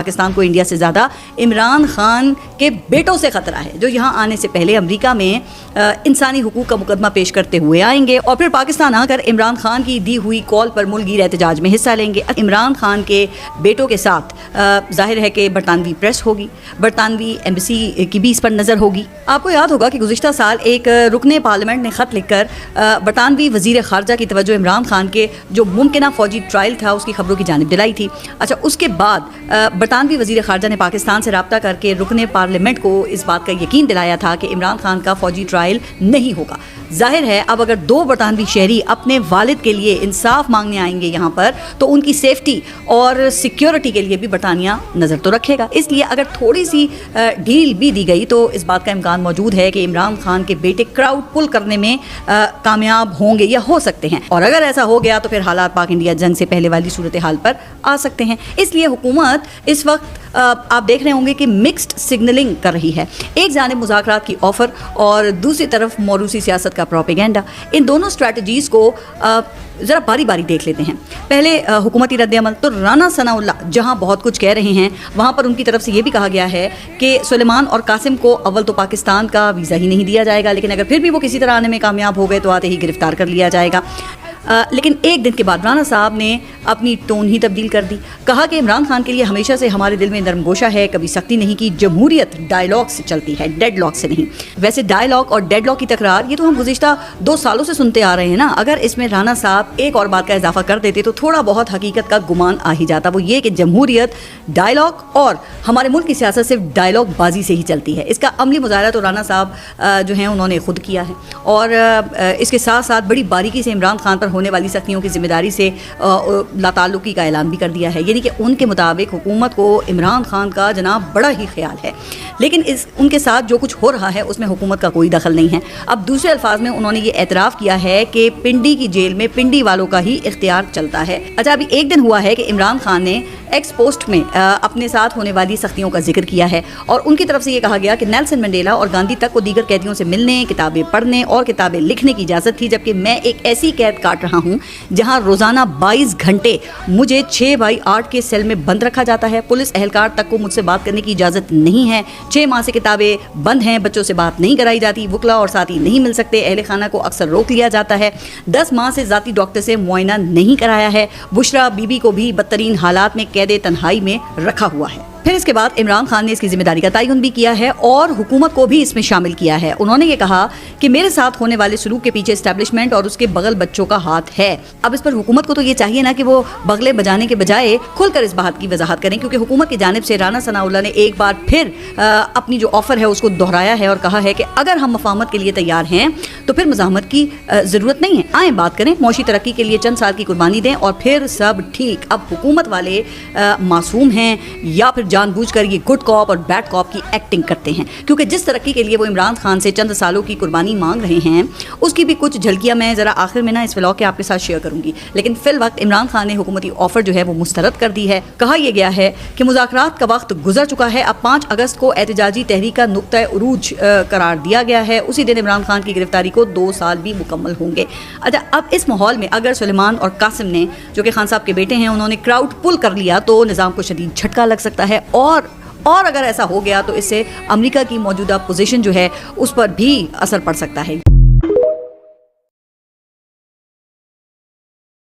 پاکستان کو انڈیا سے زیادہ عمران خان کے بیٹوں سے خطرہ ہے، جو یہاں آنے سے پہلے امریکہ میں انسانی حقوق کا مقدمہ پیش کرتے ہوئے آئیں گے اور پھر پاکستان آ کر عمران خان کی دی ہوئی کال پر ملک احتجاج میں حصہ لیں گے۔ عمران خان کے بیٹوں کے ساتھ ظاہر ہے کہ برطانوی پریس ہوگی، برطانوی ایمبیسی کی بھی اس پر نظر ہوگی۔ آپ کو یاد ہوگا کہ گزشتہ سال ایک رکن پارلیمنٹ نے خط لکھ کر برطانوی وزیر خارجہ کی توجہ عمران خان کے جو ممکنہ فوجی ٹرائل تھا اس کی خبروں کی جانب دلائی تھی۔ اچھا، اس کے بعد برطانوی وزیر خارجہ نے پاکستان سے رابطہ کر کے رکن پارلیمنٹ کو اس بات کا یقین دلایا تھا کہ عمران خان کا فوجی ٹرائل نہیں ہوگا۔ ظاہر ہے اب اگر دو برطانوی شہری اپنے والد کے لیے انصاف مانگنے آئیں گے یہاں پر، تو ان کی سیفٹی اور سیکیورٹی کے لیے بھی برطانیہ نظر تو رکھے گا۔ اس لیے اگر تھوڑی سی ڈیل بھی دی گئی تو اس بات کا امکان موجود ہے کہ عمران خان کے بیٹے کراؤڈ پل کرنے میں کامیاب ہوں گے یا ہو سکتے ہیں، اور اگر ایسا ہو گیا تو پھر حالات پاک انڈیا جنگ سے پہلے والی صورتحال پر آ سکتے ہیں۔ اس لیے حکومت اس وقت آپ دیکھ رہے ہوں گے کہ مکسڈ سگنلنگ کر رہی ہے، ایک جانب مذاکرات کی آفر اور دوسری طرف موروثی سیاست کا پروپیگنڈا۔ ان دونوں اسٹریٹجیز کو ذرا باری باری دیکھ لیتے ہیں۔ پہلے حکومتی رد عمل تو رانا ثناء اللہ جہاں بہت کچھ کہہ رہے ہیں، وہاں پر ان کی طرف سے یہ بھی کہا گیا ہے کہ سلیمان اور قاسم کو اول تو پاکستان کا ویزا ہی نہیں دیا جائے گا، لیکن اگر پھر بھی وہ کسی طرح آنے میں کامیاب ہو گئے تو آتے ہی گرفتار کر لیا جائے گا۔ لیکن ایک دن کے بعد رانا صاحب نے اپنی ٹون ہی تبدیل کر دی، کہا کہ عمران خان کے لیے ہمیشہ سے ہمارے دل میں نرم گوشہ ہے، کبھی سختی نہیں کی، جمہوریت ڈائیلاگ سے چلتی ہے، ڈیڈ لاک سے نہیں۔ ویسے ڈائیلاگ اور ڈیڈ لاک کی تکرار یہ تو ہم گزشتہ 2 سالوں سے سنتے آ رہے ہیں نا، اگر اس میں رانا صاحب ایک اور بات کا اضافہ کر دیتے تو تھوڑا بہت حقیقت کا گمان آ ہی جاتا، وہ یہ کہ جمہوریت ڈائیلاگ اور ہمارے ملک کی سیاست صرف ڈائیلاگ بازی سے ہی چلتی ہے۔ اس کا عملی مظاہرہ تو رانا صاحب جو ہیں انہوں نے خود کیا ہے، اور اس کے ساتھ ساتھ بڑی باریکی سے عمران خان پر ہونے والی سختیوں کی ذمہ داری سے لا تعلقی کا اعلان بھی کر دیا ہے، یعنی کہ ان کے مطابق حکومت کو عمران خان کا جناب بڑا ہی خیال ہے، لیکن ان کے ساتھ جو کچھ ہو رہا ہے اس میں حکومت کا کوئی دخل نہیں ہے۔ اب دوسرے الفاظ میں انہوں نے یہ اعتراف کیا ہے کہ پنڈی کی جیل میں پنڈی والوں کا ہی اختیار چلتا ہے۔ اچھا، ابھی ایک دن ہوا ہے کہ عمران خان نے ایکس پوسٹ میں اپنے ساتھ ہونے والی سختیوں کا ذکر کیا ہے، اور ان کی طرف سے یہ کہا گیا کہ نیلسن منڈیلا اور گاندھی تک کو دیگر قیدیوں سے ملنے، کتابیں پڑھنے اور کتابیں لکھنے کی اجازت تھی، جبکہ میں ایک ایسی قید کاٹ رہا ہوں جہاں روزانہ 22 گھنٹے مجھے 6/8 کے سیل میں بند رکھا جاتا ہے، پولیس اہلکار تک کو مجھ سے بات کرنے کی اجازت نہیں ہے، 6 ماہ سے کتابیں بند ہیں، بچوں سے بات نہیں کرائی جاتی، وکلا اور ساتھی نہیں مل سکتے، اہل خانہ کو اکثر روک لیا جاتا ہے، 10 ماہ سے ذاتی ڈاکٹر سے معائنہ نہیں کرایا ہے، بشرا بی بی کو بھی بدترین حالات میں قید تنہائی میں رکھا ہوا ہے۔ پھر اس کے بعد عمران خان نے اس کی ذمہ داری کا تعین بھی کیا ہے اور حکومت کو بھی اس میں شامل کیا ہے۔ انہوں نے یہ کہا کہ میرے ساتھ ہونے والے سلوک کے پیچھے اسٹیبلشمنٹ اور اس کے بغل بچوں کا ہاتھ ہے۔ اب اس پر حکومت کو تو یہ چاہیے نا کہ وہ بغلے بجانے کے بجائے کھل کر اس بات کی وضاحت کریں، کیونکہ حکومت کی جانب سے رانا ثناء اللہ نے ایک بار پھر اپنی جو آفر ہے اس کو دہرایا ہے اور کہا ہے کہ اگر ہم مفاہمت کے لیے تیار ہیں تو پھر مزاحمت کی ضرورت نہیں ہے، آئیں بات کریں، معاشی ترقی کے لیے چند سال کی قربانی دیں اور پھر سب ٹھیک۔ اب حکومت والے معصوم ہیں یا پھر جان بوجھ کر یہ گڈ کاپ اور بیڈ کاپ کی ایکٹنگ کرتے ہیں، کیونکہ جس ترقی کے لیے وہ عمران خان سے چند سالوں کی قربانی مانگ رہے ہیں اس کی بھی کچھ جھلکیاں میں ذرا آخر میں نا اس ولاگ کے آپ کے ساتھ شیئر کروں گی، لیکن فی الوقت عمران خان نے حکومتی آفر جو ہے وہ مسترد کر دی ہے۔ کہا یہ گیا ہے کہ مذاکرات کا وقت گزر چکا ہے، اب 5 اگست کو احتجاجی تحریک کا نقطۂ عروج قرار دیا گیا ہے، اسی دن عمران خان کی گرفتاری کو 2 سال بھی مکمل ہوں گے۔ اچھا، اب اس ماحول میں اگر سلیمان اور قاسم نے، جو کہ خان صاحب کے بیٹے ہیں، انہوں نے کراؤڈ پل کر لیا تو نظام کو شدید جھٹکا لگ سکتا ہے، اور اگر ایسا ہو گیا تو اس سے امریکہ کی موجودہ پوزیشن جو ہے اس پر بھی اثر پڑ سکتا ہے۔